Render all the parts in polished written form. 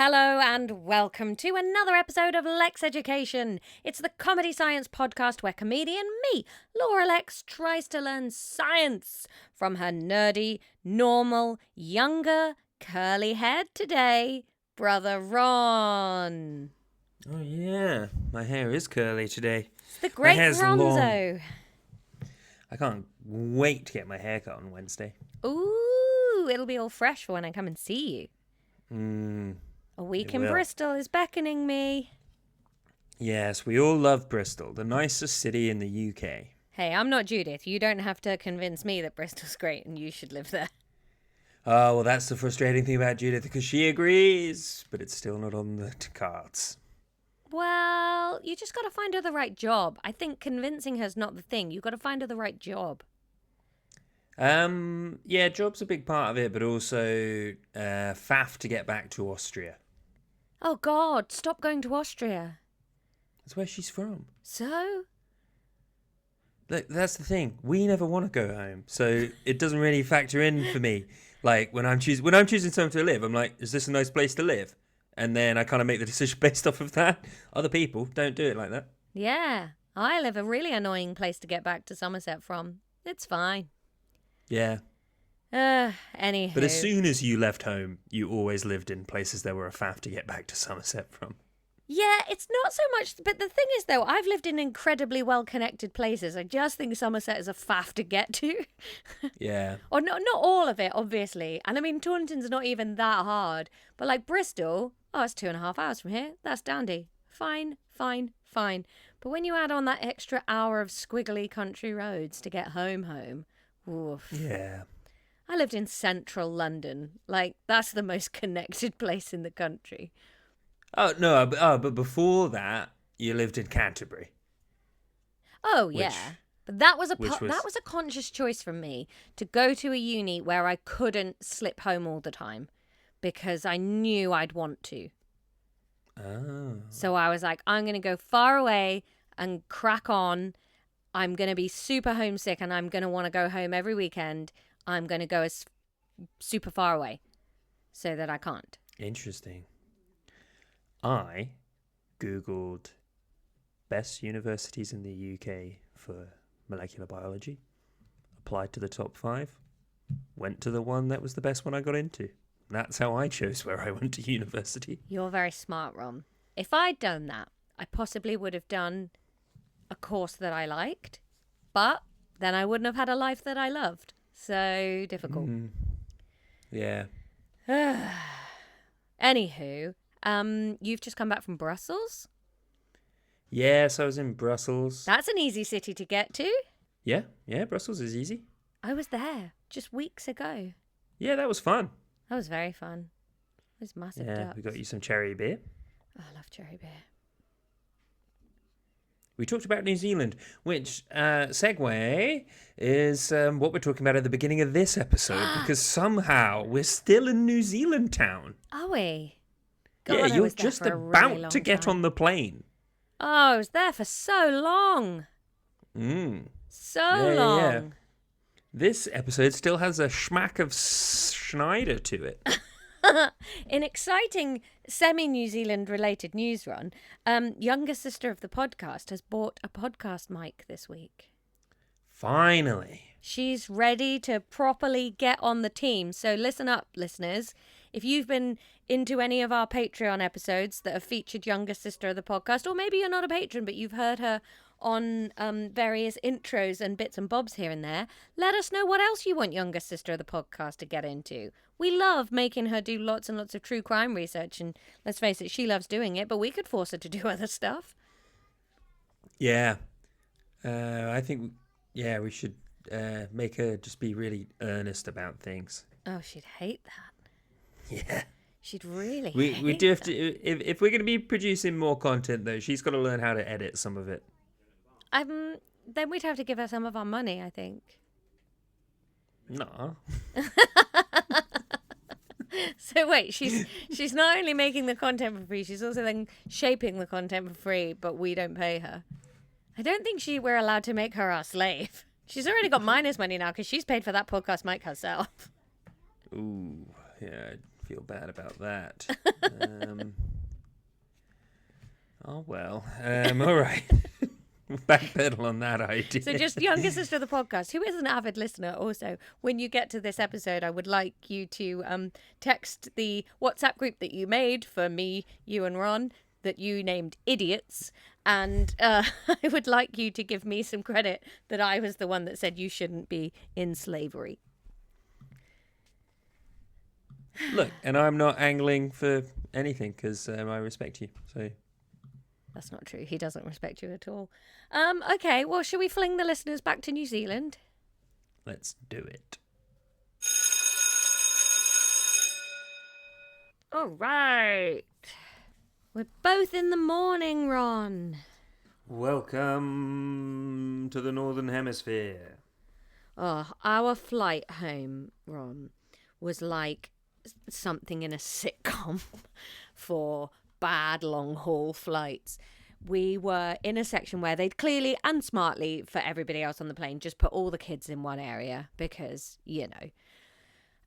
Hello and welcome to another episode of Lexx Education. It's the comedy science podcast where comedian me, Laura Lexx, tries to learn science from her nerdy, normal, younger, curly-haired today, brother Ron. Oh yeah, my hair is curly today. It's the great Ronzo. I can't wait to get my hair cut on Wednesday. Ooh, it'll be all fresh for when I come and see you. A week in Bristol is beckoning me. Yes, we all love Bristol, the nicest city in the UK. Hey, I'm not Judith. You don't have to convince me that Bristol's great and you should live there. Oh, well, that's the frustrating thing about Judith, because she agrees, but it's still not on the cards. Well, you just got to find her the right job. I think convincing her's not the thing. You got to find her the right job. Yeah, job's a big part of it, but also faff to get back to Austria. Oh, God, stop going to Austria. That's where she's from. So? Look, that's the thing. We never want to go home, so it doesn't really factor in for me. Like, when I'm choosing somewhere to live, I'm like, is this a nice place to live? And then I kind of make the decision based off of that. Other people don't do it like that. Yeah, I live a really annoying place to get back to Somerset from. It's fine. Yeah. Anywho. But as soon as you left home, you always lived in places that were a faff to get back to Somerset from. Yeah, it's not so much. But the thing is, though, I've lived in incredibly well-connected places. I just think Somerset is a faff to get to. Yeah. Or not all of it, obviously. And I mean, Taunton's not even that hard. But like Bristol, it's 2.5 hours from here. That's dandy. Fine. But when you add on that extra hour of squiggly country roads to get home, oof. Yeah. I lived in central London. Like, that's the most connected place in the country. Oh, no, but before that, you lived in Canterbury. Oh, yeah. But that was a conscious choice from me to go to a uni where I couldn't slip home all the time because I knew I'd want to. Oh. So I was like, I'm going to go far away and crack on. I'm going to be super homesick and I'm going to want to go home every weekend. I'm going to go as super far away so that I can't. Interesting. I Googled best universities in the UK for molecular biology, applied to the top 5, went to the one that was the best one I got into. That's how I chose where I went to university. You're very smart, Ron. If I'd done that, I possibly would have done a course that I liked, but then I wouldn't have had a life that I loved. So difficult. Yeah. Anywho, you've just come back from Brussels? Yes, I was in Brussels. That's an easy city to get to. Yeah, Brussels is easy. I was there just weeks ago. Yeah, that was fun. That was very fun. It was massive ducks. We got you some cherry beer. Oh, I love cherry beer. We talked about New Zealand, which, segue, is what we're talking about at the beginning of this episode, because somehow we're still in New Zealand town. Are we? God, Yeah, you're just about really to get on the plane. Oh, I was there for so long. So long. Yeah. This episode still has a schmack of Schneider to it. In exciting semi-New Zealand related news, Ron, younger sister of the podcast has bought a podcast mic this week. Finally. She's ready to properly get on the team. So listen up, listeners. If you've been into any of our Patreon episodes that have featured younger sister of the podcast, or maybe you're not a patron, but you've heard her on various intros and bits and bobs here and there, let us know what else you want younger sister of the podcast to get into. We love making her do lots and lots of true crime research, and let's face it, she loves doing it, but we could force her to do other stuff. Yeah. I think, we should make her just be really earnest about things. Oh, she'd hate that. Yeah. She'd really We do have to, if we're going to be producing more content, though, she's got to learn how to edit some of it. Then we'd have to give her some of our money, I think. No. So wait, she's not only making the content for free, she's also then shaping the content for free, but we don't pay her. I don't think we're allowed to make her our slave. She's already got minus money now because she's paid for that podcast mic herself. Ooh, yeah. feel bad about that. Oh, well. All right. Backpedal on that idea. So just younger sister of the podcast, who is an avid listener also, when you get to this episode, I would like you to text the WhatsApp group that you made for me, you and Ron, that you named Idiots. And I would like you to give me some credit that I was the one that said you shouldn't be in slavery. Look, and I'm not angling for anything because I respect you. So That's not true. He doesn't respect you at all. Okay, well, shall we fling the listeners back to New Zealand? let's do it. All right. We're both in the morning, Ron. Welcome to the Northern Hemisphere. Oh, our flight home, Ron, was like something in a sitcom for bad long-haul flights. We were in a section where they'd clearly and smartly, for everybody else on the plane, just put all the kids in one area because,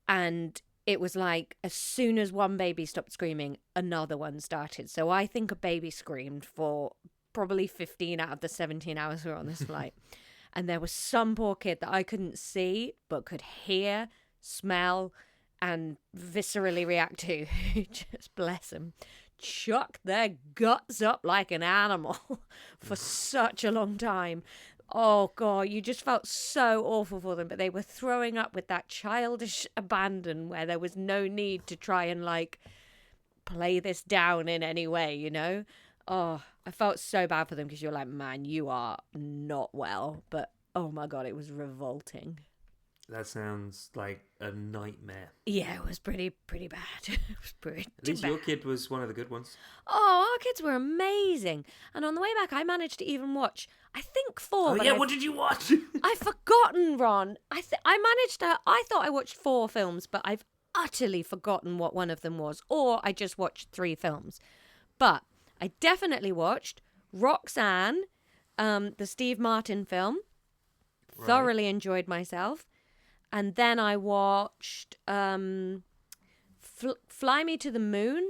and it was like as soon as one baby stopped screaming, another one started. So I think a baby screamed for probably 15 out of the 17 hours we were on this flight. And there was some poor kid that I couldn't see but could hear, smell, and viscerally react to. Just bless him. Chuck their guts up like an animal for such a long time. Oh, God, you just felt so awful for them. But they were throwing up with that childish abandon where there was no need to try and, play this down in any way, Oh, I felt so bad for them because you're like, man, you are not well. But, oh, my God, it was revolting. That sounds like a nightmare. Yeah, it was pretty bad. It was pretty At least bad. your kid was one of the good ones. Oh, our kids were amazing. And on the way back, I managed to even watch, I think 4. Oh, but yeah, what did you watch? I've forgotten, Ron. I thought I watched 4 films, but I've utterly forgotten what one of them was. Or I just watched 3 films. But I definitely watched Roxanne, the Steve Martin film. Right. Thoroughly enjoyed myself. And then I watched Fly Me to the Moon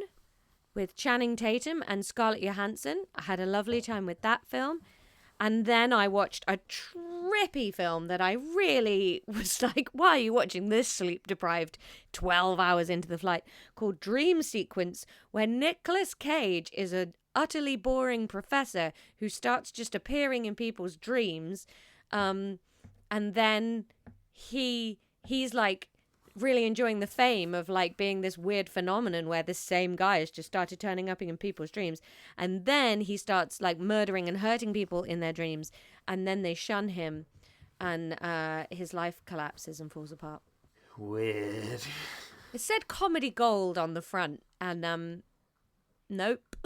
with Channing Tatum and Scarlett Johansson. I had a lovely time with that film. And then I watched a trippy film that I really was like, why are you watching this sleep-deprived 12 hours into the flight, called Dream Sequence, where Nicolas Cage is an utterly boring professor who starts just appearing in people's dreams. And then he's like really enjoying the fame of being this weird phenomenon where this same guy has just started turning up in people's dreams, and then he starts murdering and hurting people in their dreams, and then they shun him, and his life collapses and falls apart. Weird. It said comedy gold on the front, and nope.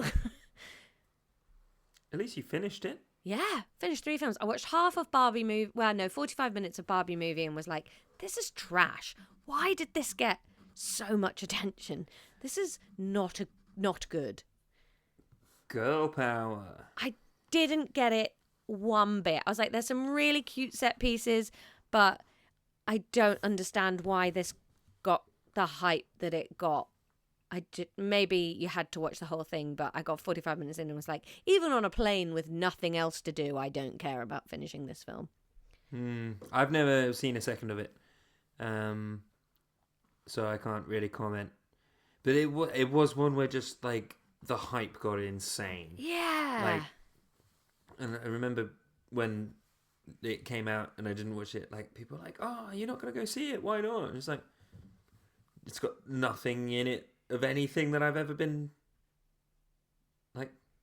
At least you finished it. Yeah, finished 3 films. I watched half of Barbie movie. Well, no, 45 minutes of Barbie movie, and was like, this is trash. Why did this get so much attention? This is not good. Girl power. I didn't get it one bit. I was like, there's some really cute set pieces, but I don't understand why this got the hype that it got. Maybe you had to watch the whole thing, but I got 45 minutes in and was like, even on a plane with nothing else to do, I don't care about finishing this film. I've never seen a second of it, so I can't really comment. But it was one where just the hype got insane. Yeah. And I remember when it came out and I didn't watch it, people were like, oh, you're not going to go see it, why not? And it's like, it's got nothing in it of anything that I've ever been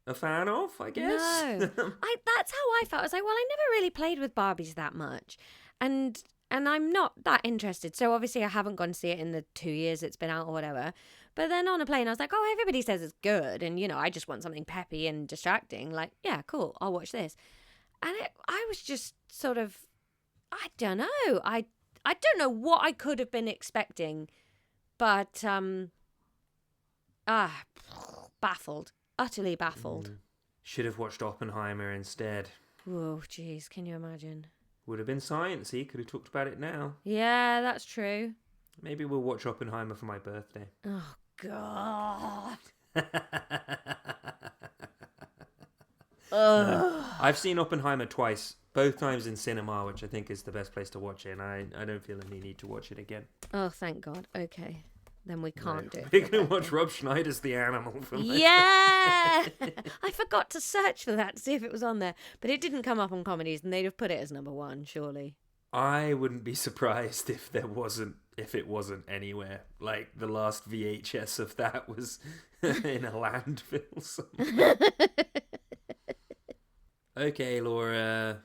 a fan of, I guess. No. That's how I felt. I was like, well, I never really played with Barbies that much. And I'm not that interested. So obviously I haven't gone to see it in the 2 years it's been out or whatever. But then on a plane I was like, oh, everybody says it's good, and I just want something peppy and distracting. Yeah, cool, I'll watch this. And I was just sort of, I don't know. I don't know what I could have been expecting, but baffled. Utterly baffled. Should have watched Oppenheimer instead. Whoa, jeez, can you imagine? Would have been sciencey. Could have talked about it now. Yeah, that's true. Maybe we'll watch Oppenheimer for my birthday. Oh, God. No. I've seen Oppenheimer twice, both times in cinema, which I think is the best place to watch it, and I don't feel any need to watch it again. Oh, thank God. Okay. Then we can't do it. We're going to watch Rob Schneider's The Animal for my Yeah! I forgot to search for that to see if it was on there, but it didn't come up on comedies, and they'd have put it as number 1, surely. I wouldn't be surprised if it wasn't anywhere. Like the last VHS of that was in a landfill somewhere. Okay, Laura.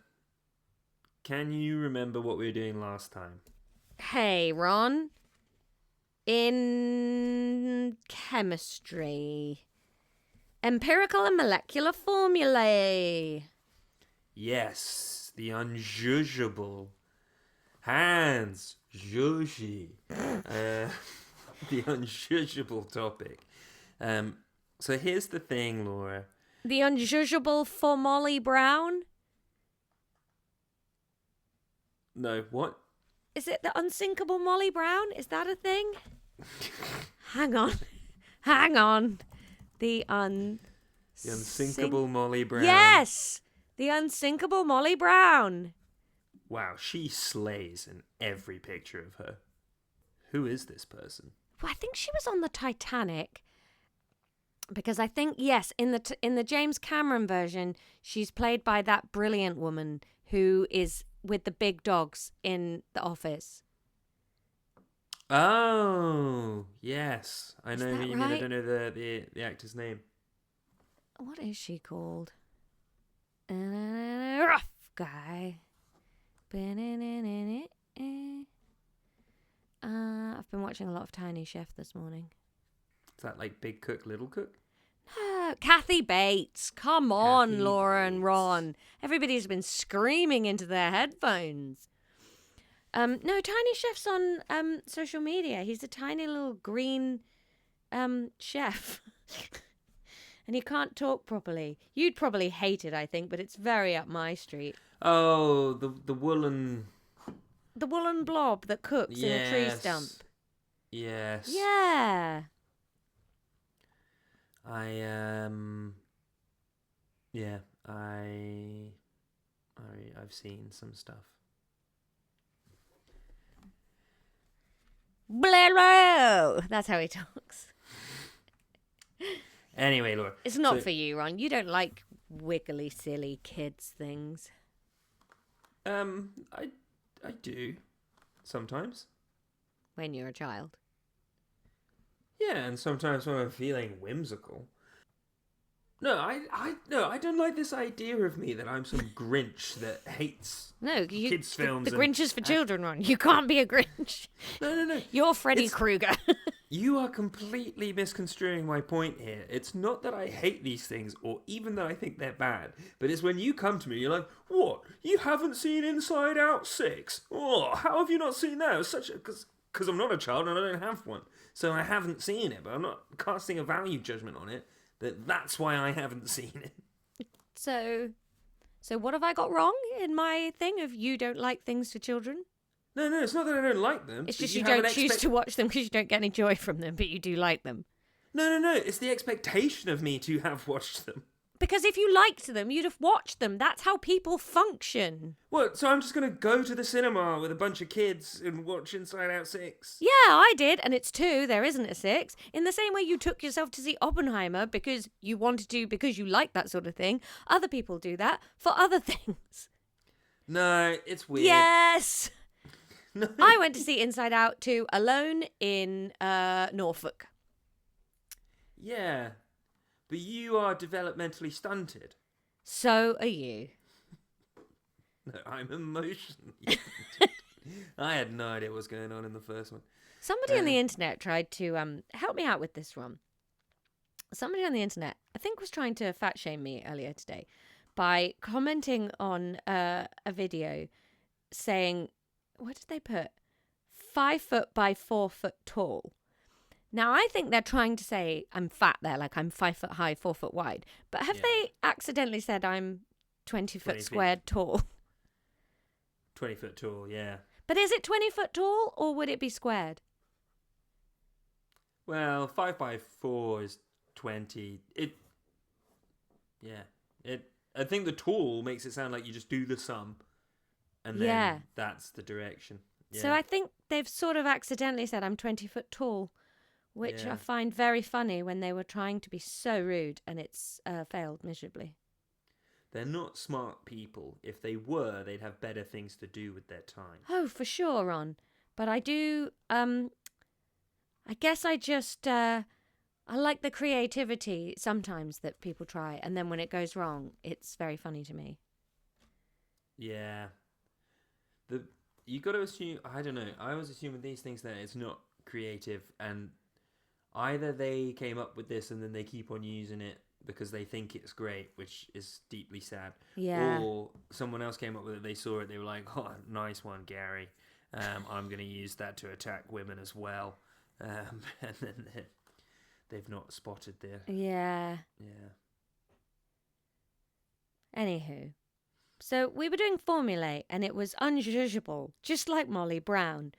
Can you remember what we were doing last time? Hey, Ron. In chemistry. Empirical and molecular formulae. Yes, the unjudgeable. Hans Joji. The unjudgeable topic. So here's the thing, Laura. The unjudgeable for Molly Brown? No, what? Is it the unsinkable Molly Brown? Is that a thing? Hang on. The unsinkable Molly Brown. Yes! The unsinkable Molly Brown. Wow, she slays in every picture of her. Who is this person? Well, I think she was on the Titanic. Because I think, yes, in the James Cameron version, she's played by that brilliant woman who is with the big dogs in The Office. Oh, yes. I Is know that who you mean. I don't know the actor's name. What is she called? Rough guy. I've been watching a lot of Tiny Chef this morning. Is that like Big Cook, Little Cook? No, Kathy Bates. Come on, Kathy Laura and Bates. Ron. Everybody's been screaming into their headphones. No, Tiny Chef's on social media. He's a tiny little green chef. And he can't talk properly. You'd probably hate it, I think, but it's very up my street. Oh, the woolen... The woolen blob that cooks in a tree stump. Yes. Yeah. I've seen some stuff. Blero! That's how he talks. Anyway, Laura. It's not for you, Ron. You don't like wiggly, silly kids things. I do. Sometimes. When you're a child. Yeah, and sometimes when I'm feeling whimsical. No, I don't like this idea of me that I'm some Grinch that hates kids' films. The Grinch is for children, Ron. You can't be a Grinch. No. You're Freddy Krueger. You are completely misconstruing my point here. It's not that I hate these things or even that I think they're bad, but it's when you come to me, you're like, what? You haven't seen Inside Out 6? Oh, how have you not seen that? It's such a... Because I'm not a child and I don't have one. So I haven't seen it, but I'm not casting a value judgment on it. That's why I haven't seen it. So what have I got wrong in my thing of you don't like things for children? No, it's not that I don't like them. It's just you don't choose to watch them because you don't get any joy from them, but you do like them. No. It's the expectation of me to have watched them. Because if you liked them, you'd have watched them. That's how people function. What, so I'm just going to go to the cinema with a bunch of kids and watch Inside Out 6? Yeah, I did, and it's 2. There isn't a 6. In the same way you took yourself to see Oppenheimer because you wanted to, because you like that sort of thing. Other people do that for other things. No, it's weird. Yes! No. I went to see Inside Out 2 alone in Norfolk. Yeah. But you are developmentally stunted. So are you. No, I'm emotionally stunted. I had no idea what was going on in the first one. Somebody on the internet tried to help me out with this one. Somebody on the internet, I think, was trying to fat shame me earlier today by commenting on a video saying, what did they put? 5 foot by 4 foot tall. Now, I think they're trying to say I'm fat there, like I'm 5 foot high, 4 foot wide. But have they accidentally said I'm 20 foot squared tall? 20 foot tall, yeah. But is it 20 foot tall or would it be squared? Well, 5x4 is 20. I think the tall makes it sound like you just do the sum, and then that's the direction. Yeah. So I think they've sort of accidentally said I'm 20 foot tall, which I find very funny when they were trying to be so rude, and it's failed miserably. They're not smart people. If they were, they'd have better things to do with their time. Oh, for sure, Ron. But I do, I guess I just, I like the creativity sometimes that people try, and then when it goes wrong, it's very funny to me. Yeah. You got to assume, I don't know, I always assume with these things that it's not creative, and either they came up with this and then they keep on using it because they think it's great, which is deeply sad. Yeah. Or someone else came up with it, they saw it, they were like, oh, nice one, Gary. I'm going to use that to attack women as well. And then they've not spotted their... Yeah. Yeah. Anywho. So we were doing formulae, and it was unjudgeable, just like Molly Brown.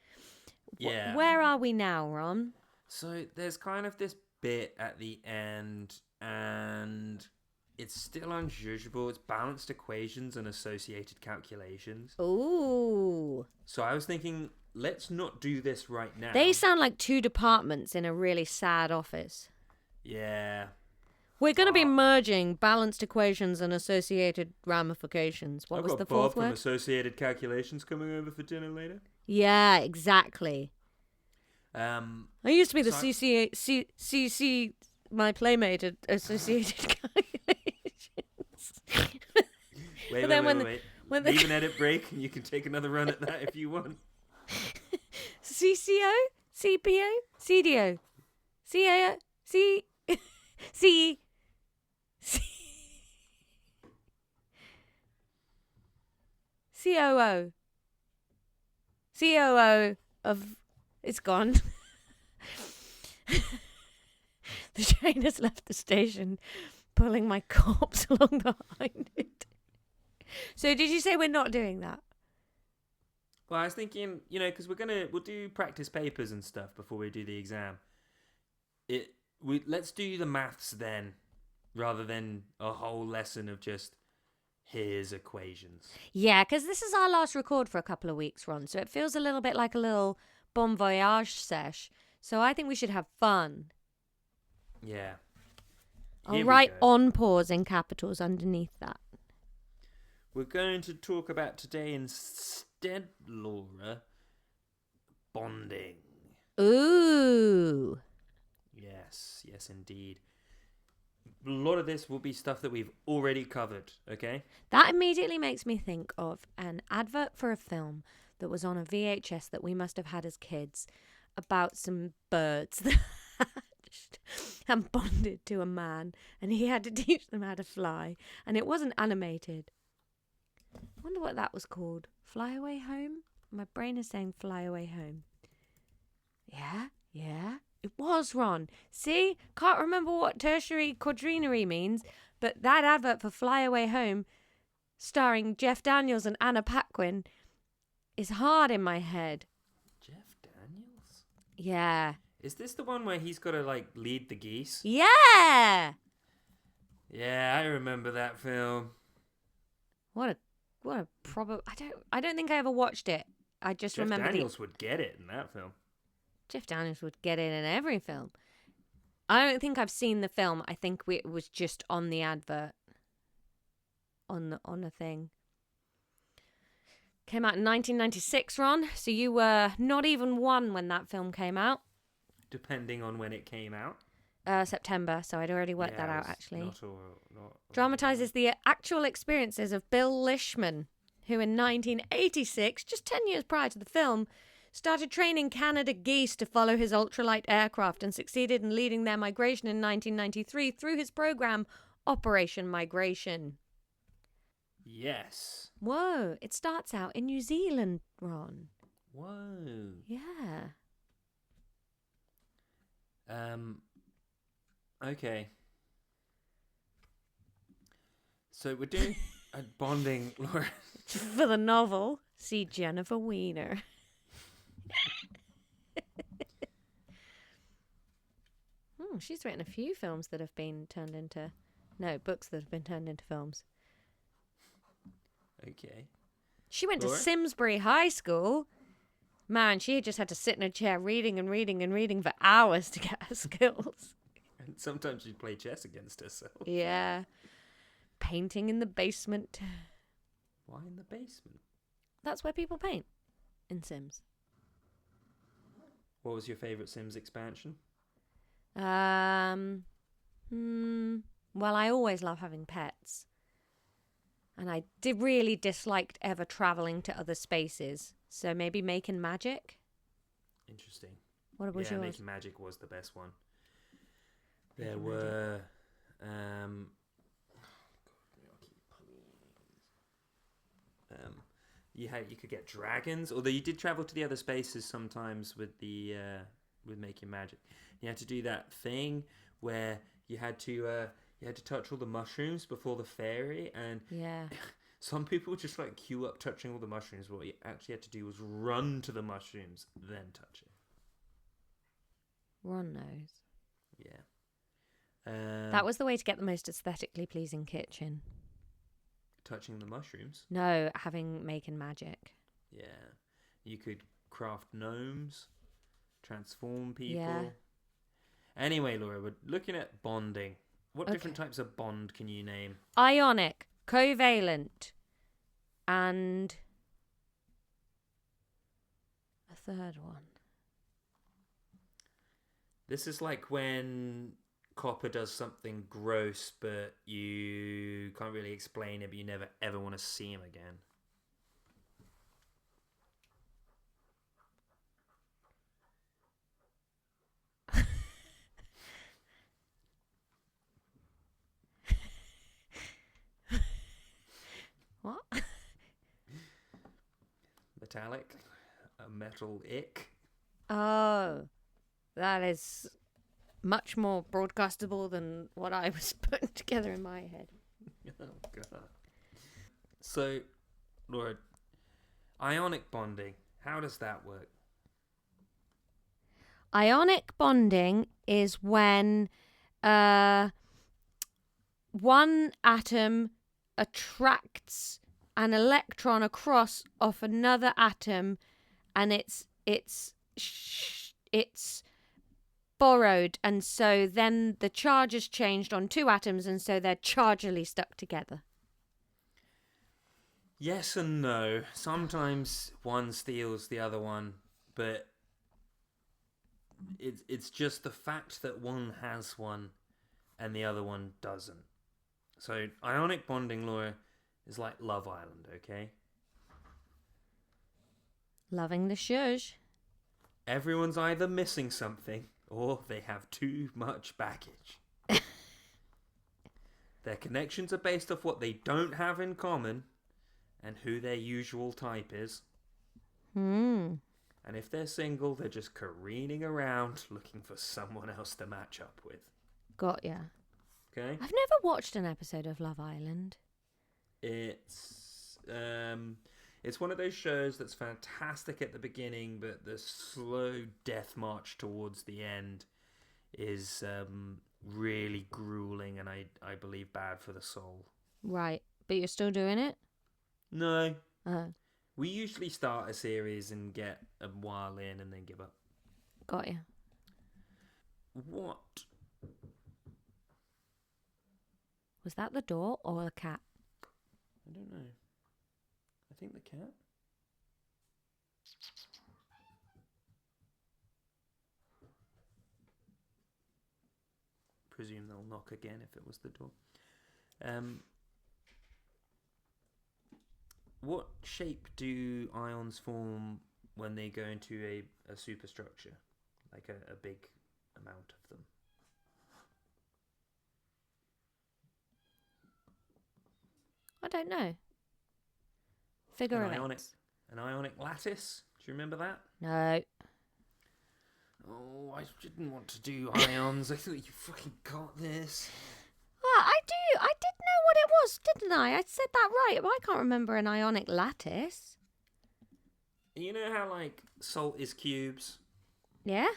Yeah. Where are we now, Ron? So there's kind of this bit at the end, and it's still unjudgeable. It's balanced equations and associated calculations. Ooh. So I was thinking, let's not do this right now. They sound like two departments in a really sad office. Yeah. We're going to be merging balanced equations and associated ramifications. What was the fourth Bob word? from Associated Calculations coming over for dinner later. Yeah, exactly. I used to be the so CC, my playmate at Associated Calculations. Wait. Leave an edit break, and you can take another run at that if you want. CCO, CPO, CDO, CAO, CE. COO. COO of... It's gone. The train has left the station, pulling my corpse along behind it. So did you say we're not doing that? Well, I was thinking, because we'll do practice papers and stuff before we do the exam. Let's do the maths then, rather than a whole lesson of just here's equations. Yeah, because this is our last record for a couple of weeks, Ron. So it feels a little bit like a little bon voyage sesh. So I think we should have fun. Yeah. I'll write on pause in capitals underneath that. We're going to talk about today instead, Laura, bonding. Ooh. Yes, indeed. A lot of this will be stuff that we've already covered, okay? That immediately makes me think of an advert for a film that was on a VHS that we must have had as kids about some birds that hatched and bonded to a man, and he had to teach them how to fly, and it wasn't animated. I wonder what that was called. Fly Away Home? My brain is saying Fly Away Home. Yeah. It was, Ron. See? Can't remember what tertiary quadrenary means, but that advert for Fly Away Home, starring Jeff Daniels and Anna Paquin, is hard in my head. Jeff Daniels? Yeah. Is this the one where he's got to, lead the geese? Yeah! Yeah, I remember that film. What a proper... I don't think I ever watched it. I just remember Jeff Daniels would get it in that film. Jeff Daniels would get it in every film. I don't think I've seen the film. I think it was just on the advert. On a thing. Came out in 1996, Ron. So you were not even one when that film came out. Depending on when it came out. September, so I'd already worked that out, actually. Not Dramatises the actual experiences of Bill Lishman, who in 1986, just 10 years prior to the film, started training Canada geese to follow his ultralight aircraft and succeeded in leading their migration in 1993 through his program, Operation Migration. Yes. Whoa, it starts out in New Zealand, Ron. Whoa. Yeah. Okay. So we're doing a bonding, Laura. For the novel, see Jennifer Weiner. she's written a few films that have been turned into... No, books that have been turned into films. Okay. She went Laura? to Simsbury High School. Man, she just had to sit in a chair reading and reading and reading for hours to get her skills. And sometimes she'd play chess against herself. Yeah. Painting in the basement. Why in the basement? That's where people paint. In Sims. What was your favourite Sims expansion? Well, I always love having pets. And I really disliked ever travelling to other spaces. So maybe Making Magic? Interesting. What was yours? Making Magic was the best one. There were... you could get dragons, although you did travel to the other spaces sometimes with the with Making Magic. You had to do that thing where you had to touch all the mushrooms before the fairy, and Yeah. some people would just like queue up touching all the mushrooms. What you actually had to do was run to the mushrooms, then touch it. Ron knows. Yeah. That was the way to get the most aesthetically pleasing kitchen. Touching the mushrooms. No, having Making Magic. Yeah. You could craft gnomes, transform people. Yeah. Anyway, Laura, we're looking at bonding. What different types of bond can you name? Ionic, covalent, and a third one. This is like when Copper does something gross, but you can't really explain it, but you never ever want to see him again. What? Metallic, a metal ick. Oh, that is much more broadcastable than what I was putting together in my head. Oh, God. So, Laura, ionic bonding, how does that work? Ionic bonding is when one atom attracts an electron across off another atom, and it's borrowed, and so then the charge is changed on two atoms, and so they're chargely stuck together. Yes and no. Sometimes one steals the other one, but it's just the fact that one has one and the other one doesn't. So ionic bonding, Laura, is like Love Island, okay? Loving the shush. Everyone's either missing something or they have too much baggage. Their connections are based off what they don't have in common and who their usual type is. And if they're single, they're just careening around looking for someone else to match up with. Got ya. Okay? I've never watched an episode of Love Island. It's one of those shows that's fantastic at the beginning, but the slow death march towards the end is really grueling and I believe bad for the soul. Right, but you're still doing it? No. Uh-huh. We usually start a series and get a while in and then give up. Got ya. What? Was that the door or the cat? I don't know. I think the cat. Presume they'll knock again if it was the door. What shape do ions form when they go into a superstructure? Like a big amount of them? I don't know. Figure of eight. An ionic lattice? Do you remember that? No. Oh, I didn't want to do ions. I thought you fucking got this. Ah, I do. I did know what it was, didn't I? I said that right, but I can't remember an ionic lattice. You know how, like, salt is cubes? Yeah?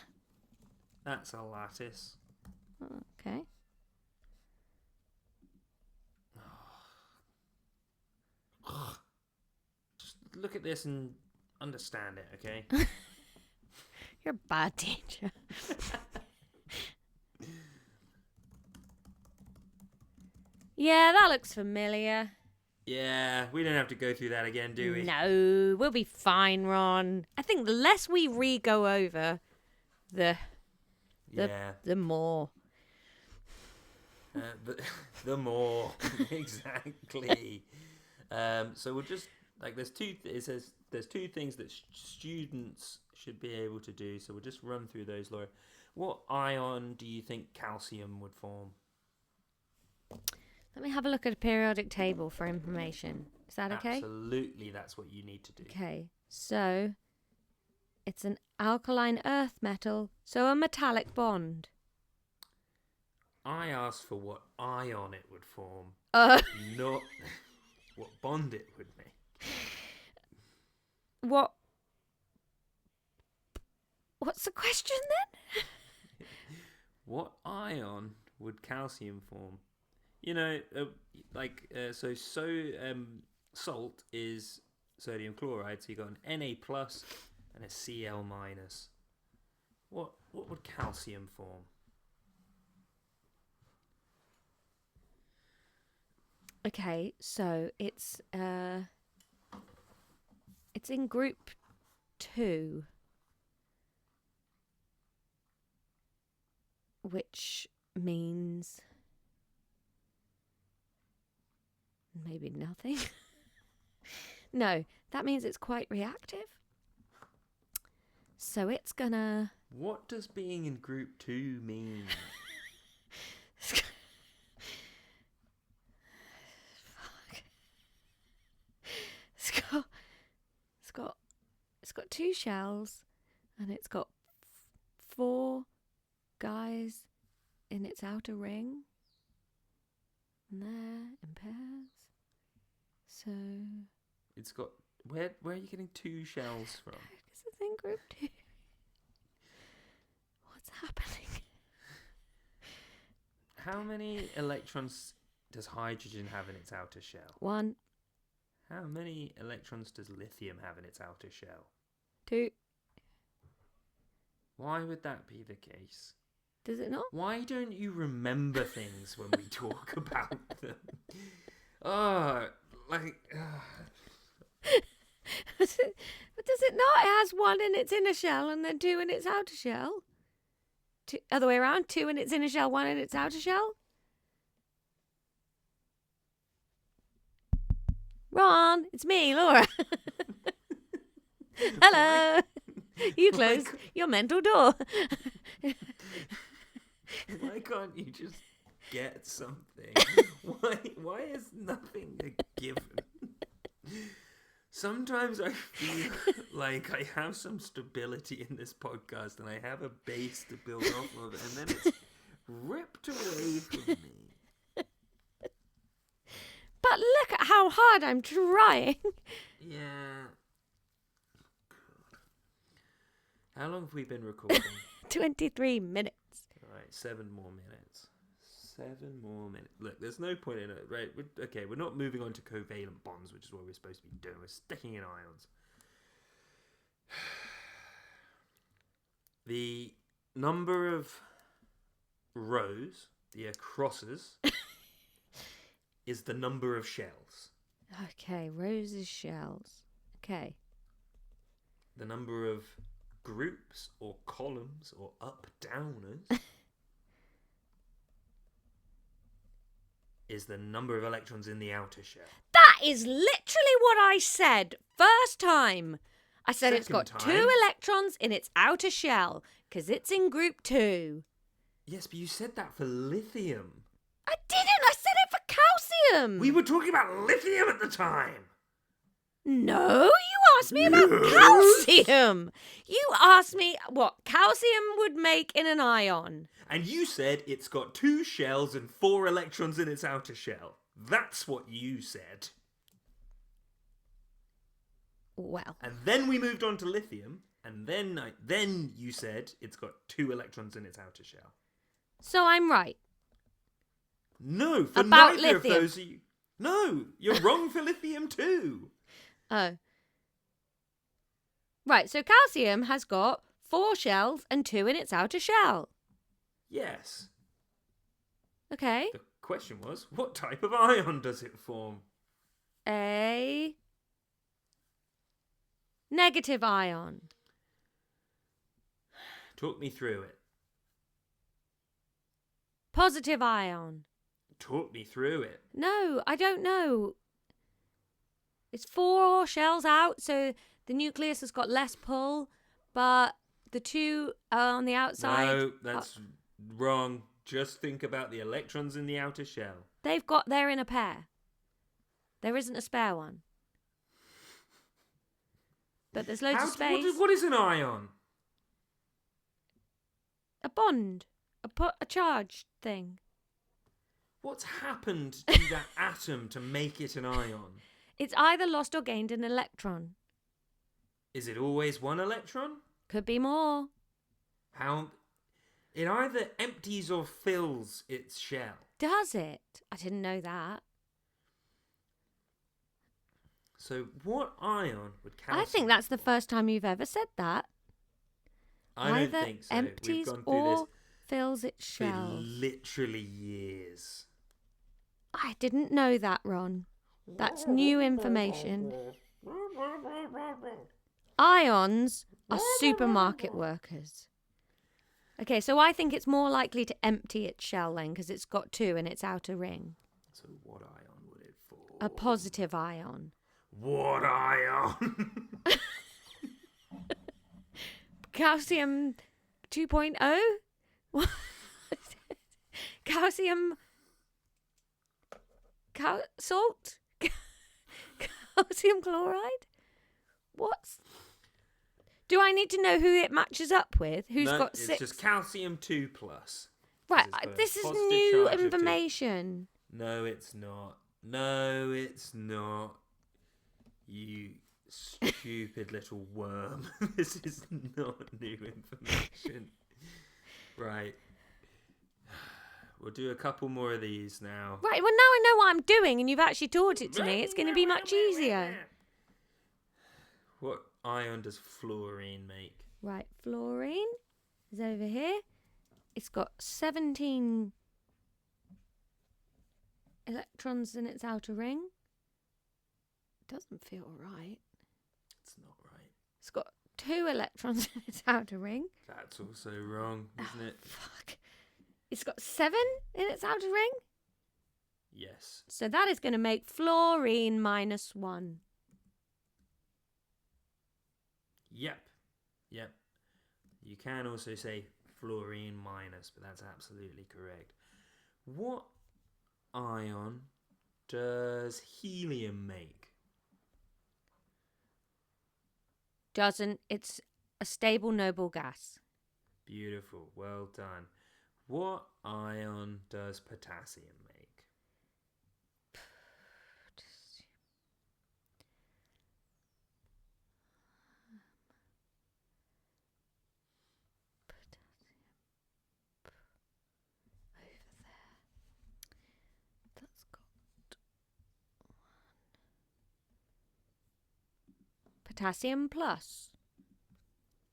That's a lattice. Okay. Just look at this and understand it, okay? You're a bad teacher. Yeah, that looks familiar. Yeah, we don't have to go through that again, do we? No, we'll be fine, Ron. I think the less we re-go over, the Yeah. the more. The more. Exactly. So we'll just, like, it says there's two things that students should be able to do. So we'll just run through those, Laura. What ion do you think calcium would form? Let me have a look at a periodic table for information. Is that okay? Absolutely, that's what you need to do. Okay, so it's an alkaline earth metal, so a metallic bond. I asked for what ion it would form, Uh, not what bond it would make. What's the question then? What ion would calcium form? Salt is sodium chloride, so you got an Na plus and a Cl minus. What would calcium form? Okay, so it's in group 2, which means maybe nothing. No, that means it's quite reactive. So it's gonna... What does being in group 2 mean? Fuck. It's got 2 shells, and it's got 4 guys in its outer ring. And there, in pairs. So... It's got... Where are you getting 2 shells from? This is in group 2. What's happening? How many electrons does hydrogen have in its outer shell? 1, How many electrons does lithium have in its outer shell? 2. Why would that be the case? Does it not? Why don't you remember things when we talk about them? Oh, like... Does it not? It has 1 in its inner shell and then 2 in its outer shell. Other way around, 2 in its inner shell, 1 in its outer shell. Ron, it's me, Laura. Hello. You close your mental door. Why can't you just get something? Why is nothing a given? Sometimes I feel like I have some stability in this podcast and I have a base to build off of, and then it's ripped away from me. But look at how hard I'm trying. Yeah. How long have we been recording? 23 minutes. All right, 7 more minutes. 7 more minutes. Look, there's no point in it, right? We're not moving on to covalent bonds, which is what we're supposed to be doing. We're sticking in ions. The number of rows, the crosses, is the number of shells. Okay, roses, shells. Okay. The number of groups or columns or up-downers is the number of electrons in the outer shell. That is literally what I said first time. I said it's got 2 electrons in its outer shell because it's in group 2. Yes, but you said that for lithium. I didn't. I said it for calcium. We were talking about lithium at the time. No, you asked me about calcium. You asked me what calcium would make in an ion. And you said it's got 2 shells and 4 electrons in its outer shell. That's what you said. Well. And then we moved on to lithium, and then you said it's got 2 electrons in its outer shell. So I'm right. No, for About neither lithium. of those. No, you're wrong for lithium too. Oh. Right, so calcium has got 4 shells and 2 in its outer shell. Yes. Okay. The question was, what type of ion does it form? A negative ion. Talk me through it. Positive ion. Talk me through it. No, I don't know. It's 4 shells out, so the nucleus has got less pull, but the 2 on the outside. No, that's wrong. Just think about the electrons in the outer shell. They're in a pair. There isn't a spare one. But there's loads of space. What is an ion? A bond. A charged thing. What's happened to that atom to make it an ion? It's either lost or gained an electron. Is it always one electron? Could be more. How? It either empties or fills its shell. Does it? I didn't know that. So what ion would calcium? I think that's the first time you've ever said that. I don't Either think so. empties We've gone through or this fills its for shells. literally years. I didn't know that, Ron. That's new information. Ions are supermarket workers. Okay, so I think it's more likely to empty its shell then because it's got 2 in its outer ring. So what ion would it form? A positive ion. What ion? Calcium 2.0? What? Calcium... salt? Calcium chloride? What's... Do I need to know who it matches up with? Who's No, got it's 6? just calcium 2+. Right, It's got a this is positive new charge of 2. information. No, it's not. No, it's not. You stupid little worm. This is not new information. Right. We'll do a couple more of these now. Right, well, now I know what I'm doing and you've actually taught it to me. It's going to be much easier. What ion does fluorine make? Right, fluorine is over here. It's got 17 electrons in its outer ring. Doesn't feel right. It's not right. It's got 2 electrons in its outer ring. That's also wrong, isn't it? Fuck. It's got 7 in its outer ring. Yes. So that is going to make fluorine -1. Yep. You can also say fluorine minus, but that's absolutely correct. What ion does helium make? Doesn't. It's a stable noble gas. Beautiful. Well done. What ion does potassium make? That's got 1. Potassium plus.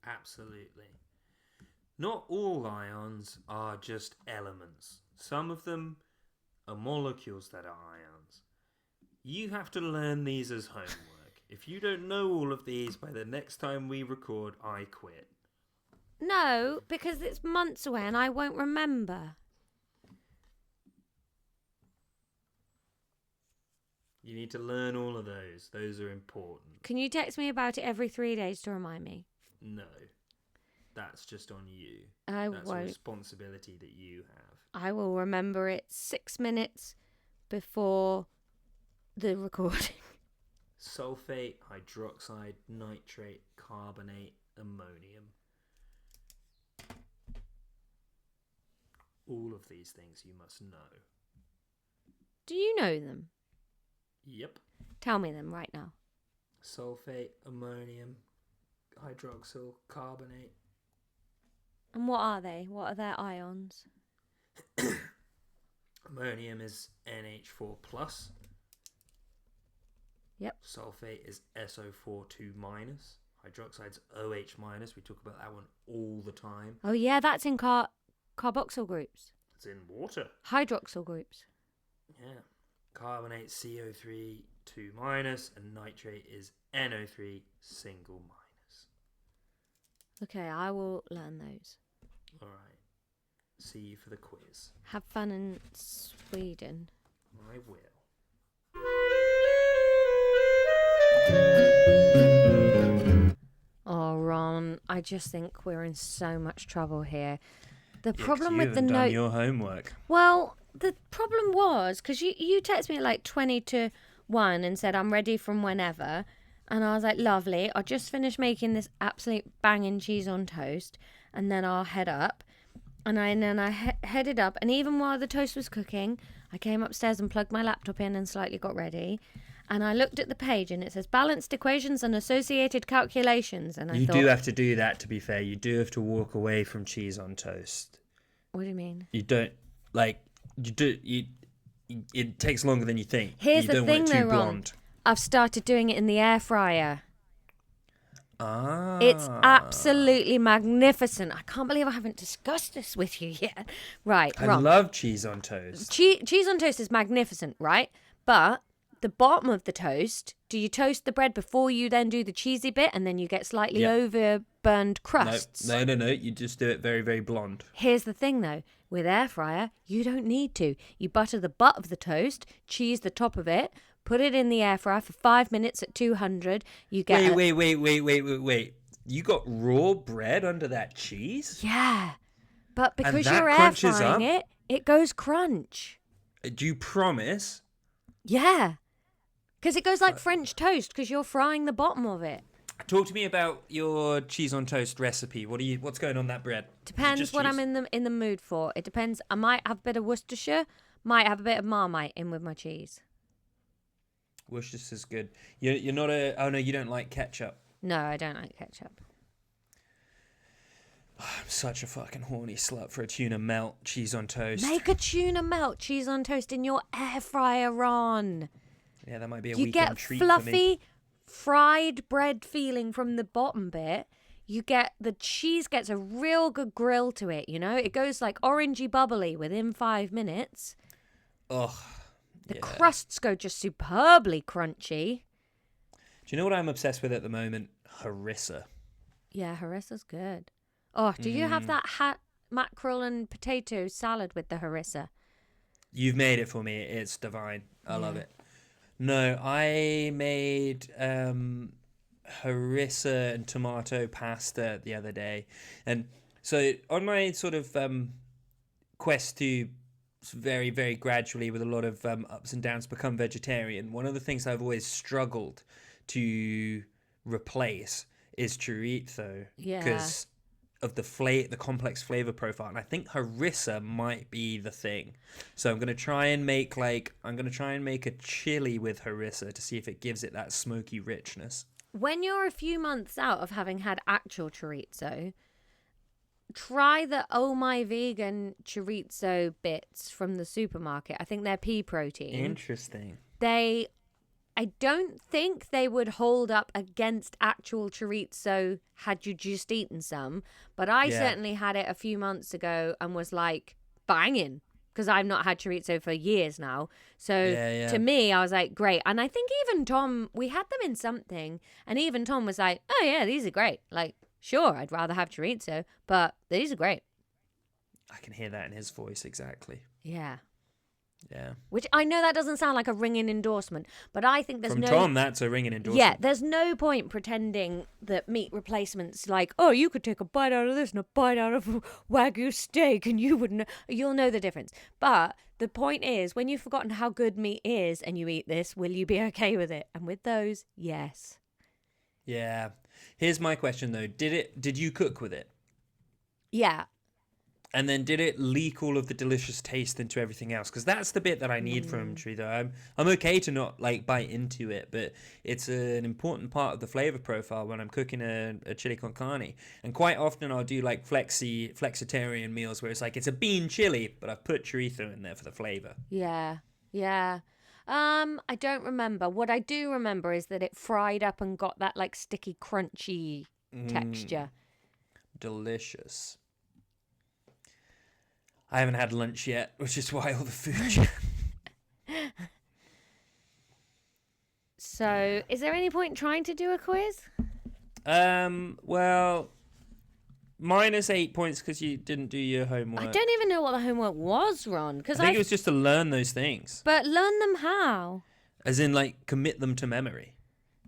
Absolutely. Not all ions are just elements. Some of them are molecules that are ions. You have to learn these as homework. If you don't know all of these by the next time we record, I quit. No, because it's months away and I won't remember. You need to learn all of those. Those are important. Can you text me about it every 3 days to remind me? No. That's just on you. I That's a won't. responsibility that you have. I will remember it 6 minutes before the recording. Sulfate, hydroxide, nitrate, carbonate, ammonium. All of these things you must know. Do you know them? Yep. Tell me them right now. Sulfate, ammonium, hydroxyl, carbonate. And what are they? What are their ions? Ammonium is NH4 plus. Yep. Sulfate is SO42 minus. Hydroxide's OH minus. We talk about that one all the time. Oh, yeah, that's in carboxyl groups. It's in water. Hydroxyl groups. Yeah. Carbonate CO3 2 minus, and nitrate is NO3 single minus. Okay, I will learn those. All right. See you for the quiz. Have fun in Sweden. I will. Oh, Ron, I just think we're in so much trouble here. The Yeah, 'cause problem you with the haven't done note... your homework. Well, the problem was, because you texted me at like 20 to 1 and said, I'm ready from whenever. And I was like, lovely. I'll just finish making this absolute banging cheese on toast. And then I'll head up. And then I headed up. And even while the toast was cooking, I came upstairs and plugged my laptop in and slightly got ready. And I looked at the page and it says balanced equations and associated calculations. And I thought, do have to do that, to be fair. You do have to walk away from cheese on toast. what do you mean? You don't, like, it takes longer than you think. Here's you the don't thing want it too though, Ron. blonde. I've started doing it in the air fryer. Ah. It's absolutely magnificent. I can't believe I haven't discussed this with you yet. Right, I Ron. love cheese on toast. Cheese on toast is magnificent, right? But the bottom of the toast, do you toast the bread before you then do the cheesy bit and then you get slightly overburned crusts? No. You just do it very, very blonde. Here's the thing though, with air fryer, you don't need to. You butter the butt of the toast, cheese the top of it, put it in the air fryer for 5 minutes at 200. You get Wait. You got raw bread under that cheese? Yeah. But because that you're air crunches frying up? it goes crunch. Do you promise? Yeah. Because it goes like French toast because you're frying the bottom of it. Talk to me about your cheese on toast recipe. What's going on that bread? Depends what I'm in the mood for. It depends. I might have a bit of Worcestershire, might have a bit of Marmite in with my cheese. Worcester's good. You're not a... Oh, no, you don't like ketchup. No, I don't like ketchup. I'm such a fucking horny slut for a tuna melt cheese on toast. Make a tuna melt cheese on toast in your air fryer, Ron. Yeah, that might be a You weekend get treat for me. fluffy, fried bread feeling from the bottom bit. You get the cheese gets a real good grill to it. You know, it goes like orangey bubbly within 5 minutes. Ugh. The yeah. crusts go just superbly crunchy. Do you know what I'm obsessed with at the moment? Harissa. Yeah, harissa's good. Oh, do you have that mackerel and potato salad with the harissa? You've made it for me. It's divine. I love it. No, I made harissa and tomato pasta the other day. And so on my sort of quest to very, very gradually, with a lot of ups and downs, become vegetarian, one of the things I've always struggled to replace is chorizo. Yeah. Because of the complex flavor profile, and I think harissa might be the thing. So I'm gonna try and make a chili with harissa to see if it gives it that smoky richness. When you're a few months out of having had actual chorizo, try the Oh My Vegan chorizo bits from the supermarket. I think they're pea protein. Interesting. I don't think they would hold up against actual chorizo had you just eaten some, but I certainly had it a few months ago and was like banging because I've not had chorizo for years now. So to me, I was like, great. And I think even Tom, we had them in something, and even Tom was like, oh yeah, these are great. Like, sure, I'd rather have chorizo, but these are great. I can hear that in his voice exactly. Yeah. Yeah. Which I know that doesn't sound like a ringing endorsement, but I think there's From no... Tom, that's a ringing endorsement. Yeah, there's no point pretending that meat replacements like, oh, you could take a bite out of this and a bite out of a Wagyu steak and you'll know the difference. But the point is, when you've forgotten how good meat is and you eat this, will you be okay with it? And with those, yes. Yeah. Here's my question though. Did you cook with it? Yeah. And then did it leak all of the delicious taste into everything else? Because that's the bit that I need from chorizo. I'm okay to not like bite into it, but it's an important part of the flavor profile when I'm cooking a chili con carne. And quite often I'll do like flexitarian meals where it's like it's a bean chili, but I've put chorizo in there for the flavor. Yeah. Yeah. I don't remember. What I do remember is that it fried up and got that like sticky, crunchy texture. Delicious. I haven't had lunch yet, which is why all the food. So, is there any point trying to do a quiz? Well, minus 8 points because you didn't do your homework. I don't even know what the homework was, Ron. I think it was just to learn those things. But learn them how? As in, like, commit them to memory.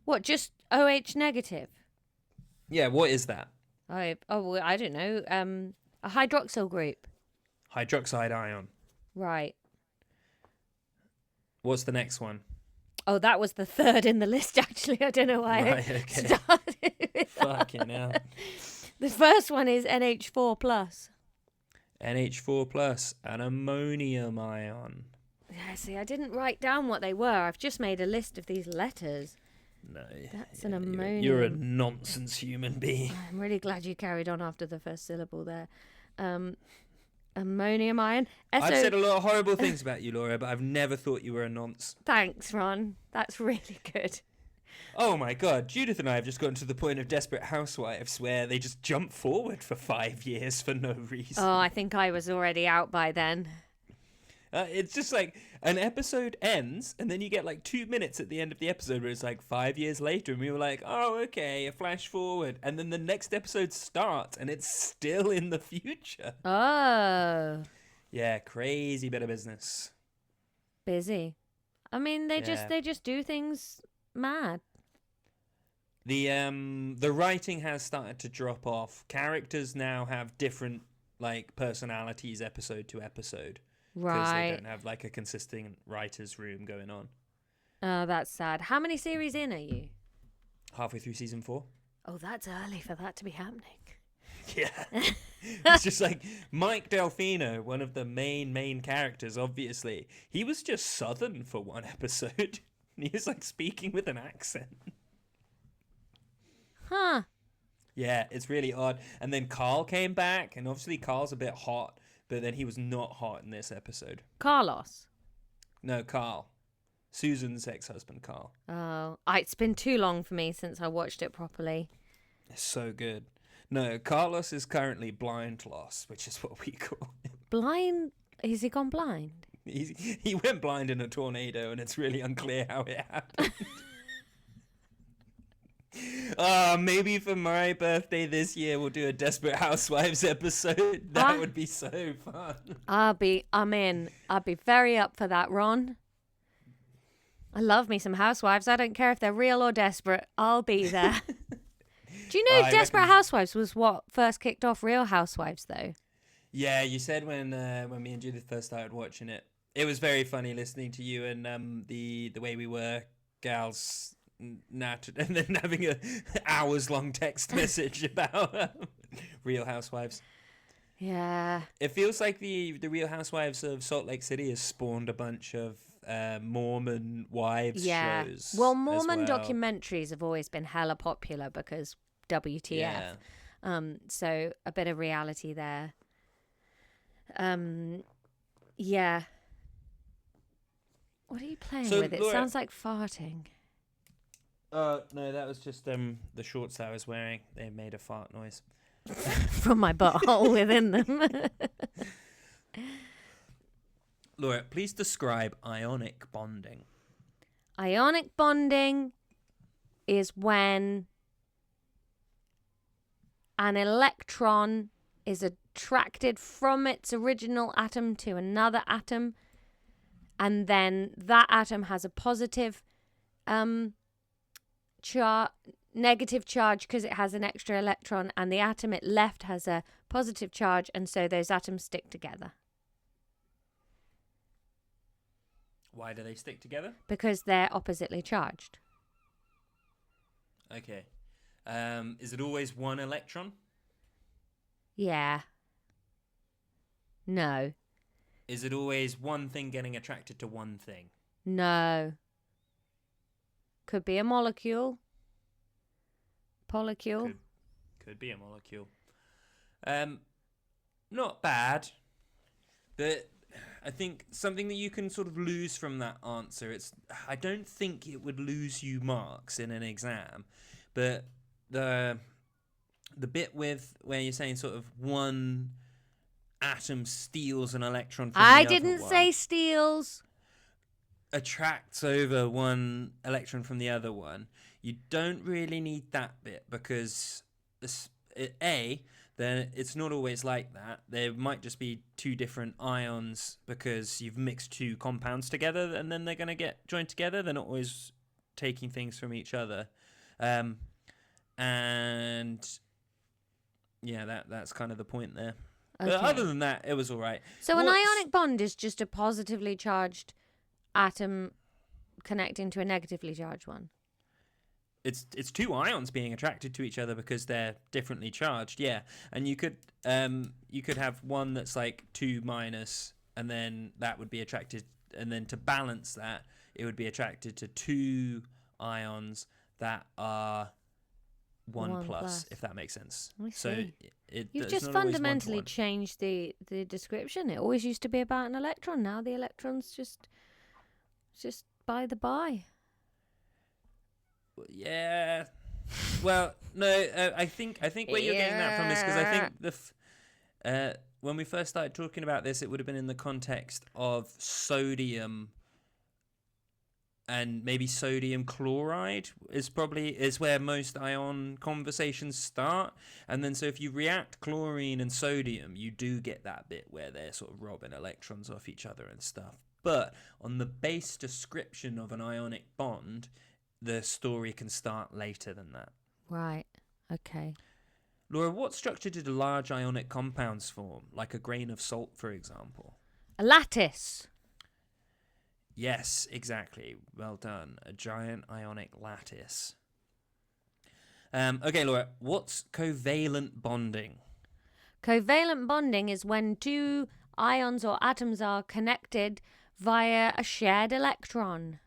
What, just OH negative? Yeah, what is that? Well, I don't know. A hydroxyl group. Hydroxide ion. Right. What's the next one? Oh, that was the third in the list, actually. I don't know why Right, I okay. started with Fucking hell. The first one is NH4+. NH4 plus, an ammonium ion. Yeah, see, I didn't write down what they were. I've just made a list of these letters. No. That's an ammonium. You're a nonsense human being. I'm really glad you carried on after the first syllable there. Ammonium ion. I've said a lot of horrible things about you, Laura, but I've never thought you were a nonce. Thanks, Ron. That's really good. Oh my god, Judith and I have just gotten to the point of Desperate Housewives where they just jump forward for 5 years for no reason. Oh, I think I was already out by then. It's just like an episode ends and then you get like 2 minutes at the end of the episode where it's like 5 years later and we were like, oh, okay, a flash forward. And then the next episode starts and it's still in the future. Oh. Yeah, crazy bit of business. Busy. I mean, they just do things mad. The writing has started to drop off. Characters now have different like personalities episode to episode. Because they don't have like a consistent writer's room going on. Oh, that's sad. How many series in are you? Halfway through season 4. Oh, that's early for that to be happening. Yeah. It's just like Mike Delfino, one of the main characters, obviously. He was just Southern for one episode. He was like speaking with an accent. Huh. Yeah, it's really odd. And then Carl came back, and obviously Carl's a bit hot, but then he was not hot in this episode. Carlos? No, Carl. Susan's ex-husband, Carl. Oh, it's been too long for me since I watched it properly. It's so good. No, Carlos is currently blind loss, which is what we call him. Blind? Has he gone blind? He went blind in a tornado, and it's really unclear how it happened. Maybe for my birthday this year we'll do a Desperate Housewives episode. That would be so fun. I'm in. I'd be very up for that, Ron. I love me some housewives. I don't care if they're real or desperate. I'll be there. Do you know Desperate Housewives was what first kicked off Real Housewives, though? Yeah, you said when me and Judith first started watching it. It was very funny listening to you and the way we were gals. And then having a hours-long text message about Real Housewives. Yeah. It feels like the Real Housewives of Salt Lake City has spawned a bunch of Mormon wives shows. Well, Mormon documentaries have always been hella popular because WTF. Yeah. So a bit of reality there. Yeah. What are you playing with? It sounds like farting. No, that was just the shorts I was wearing. They made a fart noise. From my butthole within them. Laura, please describe ionic bonding. Ionic bonding is when an electron is attracted from its original atom to another atom, and then that atom has a positive negative charge because it has an extra electron, and the atom it left has a positive charge, and so those atoms stick together. Why do they stick together? Because they're oppositely charged. Okay. Is it always one electron? Yeah. No. Is it always one thing getting attracted to one thing? No. Could be a molecule. Polycule. Could be a molecule. Not bad. But I think something that you can sort of lose from that answer, I don't think it would lose you marks in an exam, but the bit where you're saying sort of one atom steals an electron from the I other didn't one, say steals. attracts over one electron from the other one, you don't really need that bit because then it's not always like that. There might just be two different ions because you've mixed two compounds together and then they're going to get joined together. They're not always taking things from each other. And yeah, that's kind of the point there. Okay. But other than that, it was all right. So an ionic bond is just a positively charged atom connecting to a negatively charged one. It's two ions being attracted to each other because they're differently charged, yeah. And you could have one that's like 2 minus, and then that would be attracted, and then to balance that, it would be attracted to 2 ions that are 1 plus, if that makes sense. I see. So You've it's just not always fundamentally 1 to 1. changed the description. It always used to be about an electron. Now the electron's just by the by. Yeah. Well, no, I think where you're getting that from is because I think when we first started talking about this, it would have been in the context of sodium, and maybe sodium chloride is where most ion conversations start. And then so if you react chlorine and sodium, you do get that bit where they're sort of robbing electrons off each other and stuff. But on the base description of an ionic bond, the story can start later than that. Right. Okay. Laura, what structure did large ionic compounds form, like a grain of salt, for example? A lattice. Yes, exactly. Well done. A giant ionic lattice. Okay, Laura, what's covalent bonding? Covalent bonding is when two ions or atoms are connected via a shared electron.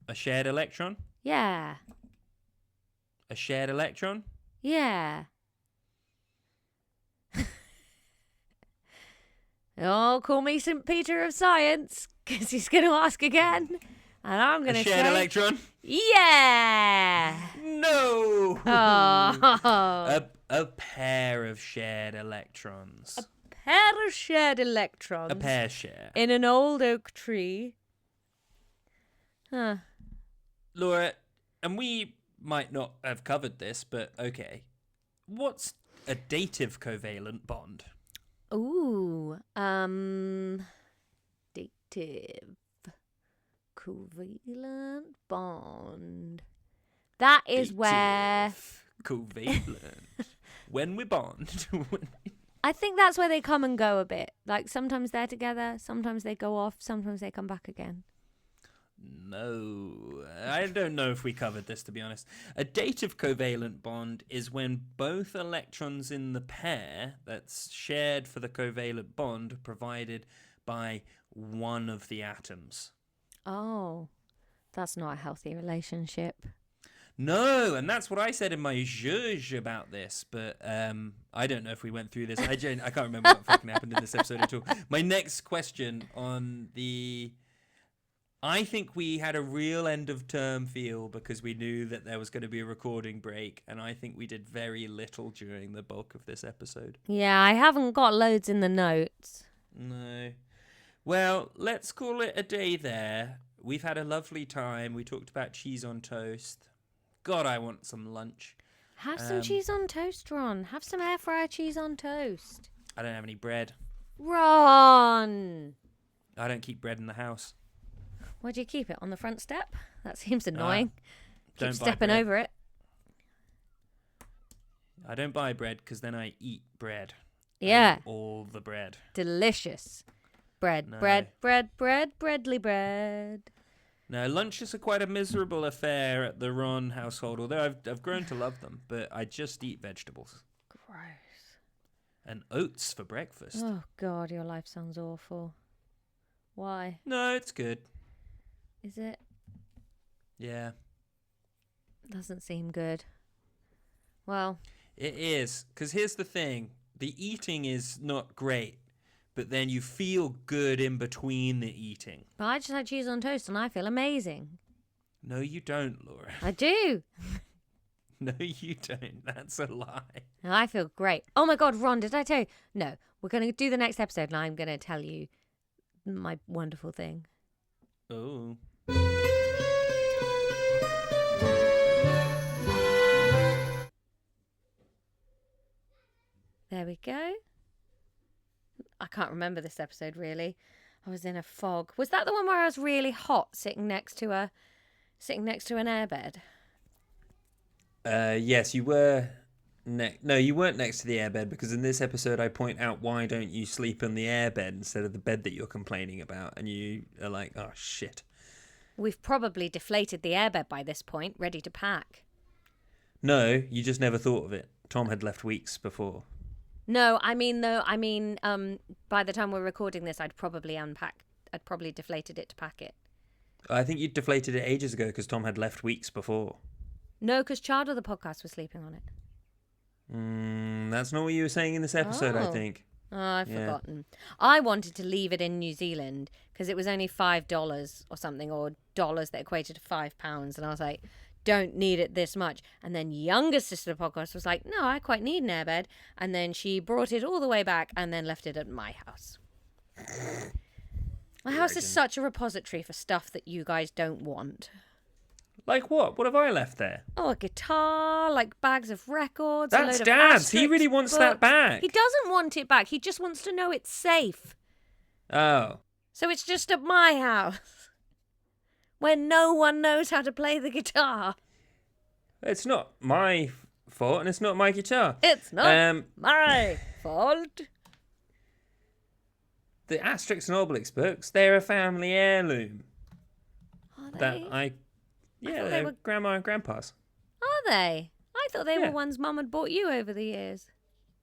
A shared electron? Yeah. A shared electron? Yeah. Oh, call me St. Peter of Science, because he's going to ask again. And I'm going to say... A shared electron? Yeah! No! Oh. A pair of shared electrons. A pair of shared electrons. A pair share. In an old oak tree. Huh. Laura, and we might not have covered this, but okay. What's a dative covalent bond? Ooh. Dative covalent bond. That is where... Covalent. When we bond. I think that's where they come and go a bit. Like sometimes they're together, sometimes they go off, sometimes they come back again. No, I don't know if we covered this, to be honest. A dative covalent bond is when both electrons in the pair that's shared for the covalent bond are provided by one of the atoms. Oh, that's not a healthy relationship. No, and that's what I said in my zhuzh about this, but I don't know if we went through this. I can't remember what fucking happened in this episode at all. My next question on the... I think we had a real end of term feel because we knew that there was going to be a recording break, and I think we did very little during the bulk of this episode. Yeah, I haven't got loads in the notes. No. Well, let's call it a day there. We've had a lovely time. We talked about cheese on toast. God, I want some lunch. Have some cheese on toast, Ron. Have some air fryer cheese on toast. I don't have any bread. Ron! I don't keep bread in the house. Where do you keep it? On the front step? That seems annoying. Don't Keep buy stepping bread. over it. I don't buy bread because then I eat bread. Yeah. All the bread. Delicious. Bread, No. breadly bread. No, lunches are quite a miserable affair at the Ron household, although I've grown to love them, but I just eat vegetables. Gross. and oats for breakfast. Oh, God, your life sounds awful. Why? No, it's good. Is it? Yeah. Doesn't seem good. Well, It is. Because here's the thing. The eating is not great, but then you feel good in between the eating. but I just had cheese on toast and I feel amazing. No, you don't, Laura. I do. No, you don't. That's a lie. I feel great. Oh my God, Ron, did I tell you? No, we're going to do the next episode and I'm going to tell you my wonderful thing. Oh. There we go. I can't remember this episode really. I was in a fog. Was that the one where I was really hot sitting next to an airbed? Yes, you were. No, you weren't next to the airbed because in this episode I point out why don't you sleep in the airbed instead of the bed that you're complaining about, and you are like, oh shit. We've probably deflated the airbed by this point, ready to pack. No, you just never thought of it. Tom had left weeks before. No, I mean by the time we're recording this, I'd probably deflated it to pack it. I think you deflated it ages ago because Tom had left weeks before. No, because Child of the podcast was sleeping on it. That's not what you were saying in this episode, I Oh. think. Oh, I've Yeah. forgotten. I wanted to leave it in New Zealand because it was only $5 or something, or dollars that equated to £5. And I was like, don't need it this much. And then younger sister of the podcast was like, no, I quite need an airbed. And then she brought it all the way back and then left it at my house. My house is Arrogant. such a repository for stuff that you guys don't want. Like what? What have I left there? Oh, a guitar, like bags of records. a That's load of Dad's. He Asterix really wants that books. back. He doesn't want it back. He just wants to know it's safe. Oh. So it's just at my house, where no one knows how to play the guitar. It's not my fault and it's not my guitar. It's not my fault. The Asterix and Obelix books, they're a family heirloom. Are they? That I Yeah, thought they they're were- grandma and grandpa's. Are they? I thought they Yeah. were ones Mum had bought you over the years.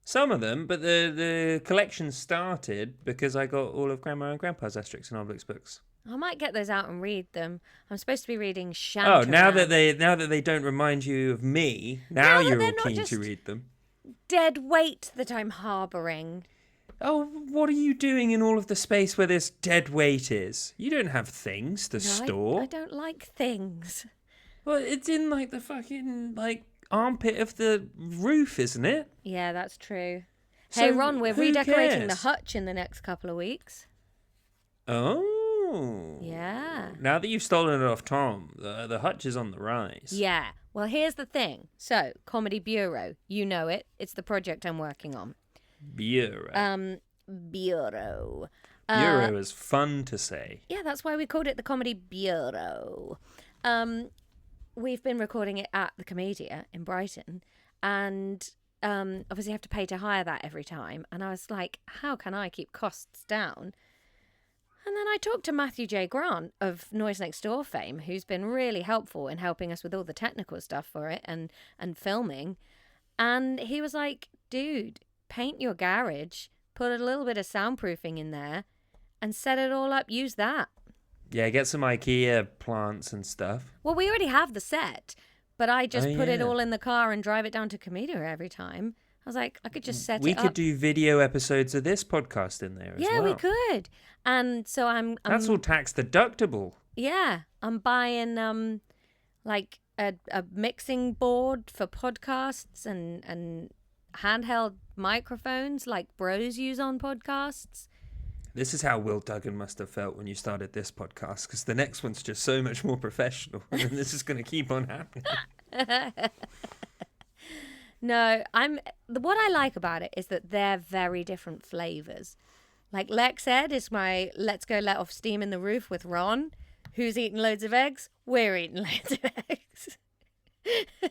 Some of them, but the collection started because I got all of grandma and grandpa's Asterix and Obelix books. I might get those out and read them. I'm supposed to be reading Shantaram. Oh, now that they don't remind you of me, now Now that you're they're all not keen just- to read them. Dead weight that I'm harbouring. Oh, what are you doing in all of the space where this dead weight is? You don't have things to No, store. I don't like things. Well, it's in like the fucking armpit of the roof, isn't it? Yeah, that's true. So Hey, Ron, we're who redecorating the cares? hutch in the next couple of weeks. Oh. Yeah. Now that you've stolen it off Tom, the hutch is on the rise. Yeah. Well, here's the thing. So, Comedy Bureau, you know it. It's the project I'm working on. Bureau. Bureau. Bureau is fun to say. Yeah, that's why we called it the Comedy Bureau. We've been recording it at the Commedia in Brighton, and obviously have to pay to hire that every time. And I was like, how can I keep costs down? And then I talked to Matthew J. Grant of Noise Next Door fame, who's been really helpful in helping us with all the technical stuff for it and filming. And he was like, dude, paint your garage, put a little bit of soundproofing in there, and set it all up. Use that. Yeah, get some IKEA plants and stuff. Well, we already have the set, but I just Oh, put it yeah. all in the car and drive it down to Commedia every time. I was like, I could just set We it could up. do video episodes of this podcast in there as Yeah, well. we could. And so I'm That's all tax deductible. yeah, I'm buying like a mixing board for podcasts and handheld microphones like bros use on podcasts. This is how Will Duggan must have felt when you started this podcast, because the next one's just so much more professional, and this is going to keep on happening. No, what I like about it is that they're very different flavors. Like Lexx Ed is my let's go let off steam in the roof with Ron. Who's eating loads of eggs? We're eating loads of eggs.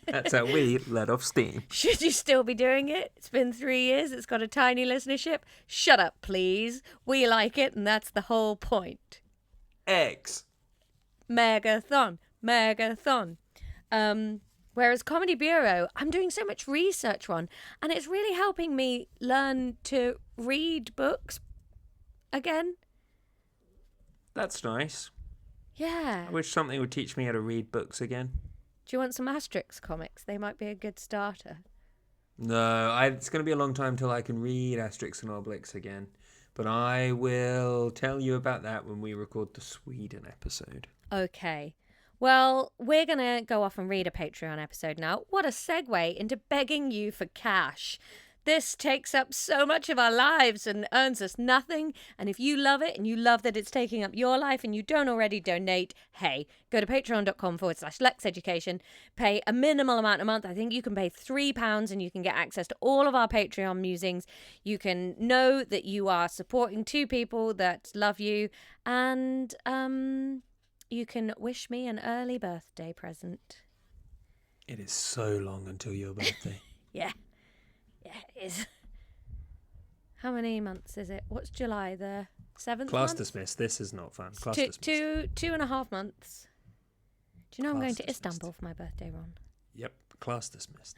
That's how we let off steam. Should you still be doing it? It's been 3 years. It's got a tiny listenership. Shut up, please. We like it, and that's the whole point. Eggs. Megathon. Whereas Comedy Bureau, I'm doing so much research on, and it's really helping me learn to read books again. That's nice. Yeah. I wish something would teach me how to read books again. Do you want some Asterix comics? They might be a good starter. No, it's going to be a long time till I can read Asterix and Obelix again. But I will tell you about that when we record the Sweden episode. Okay. Well, we're going to go off and read a Patreon episode now. What a segue into begging you for cash. This takes up so much of our lives and earns us nothing. And if you love it and you love that it's taking up your life and you don't already donate, hey, go to patreon.com/Lexx Education. Pay a minimal amount a month. I think you can pay £3 and you can get access to all of our Patreon musings. You can know that you are supporting two people that love you. And you can wish me an early birthday present. It is so long until your birthday. Yeah. Yeah, it is. How many months is it? What's July? The 7th Class month? dismissed. This is not fun. Class Two, dismissed. 2.5 months. Do you know I'm Class going to dismissed. Istanbul for my birthday, Ron? Yep. Class dismissed.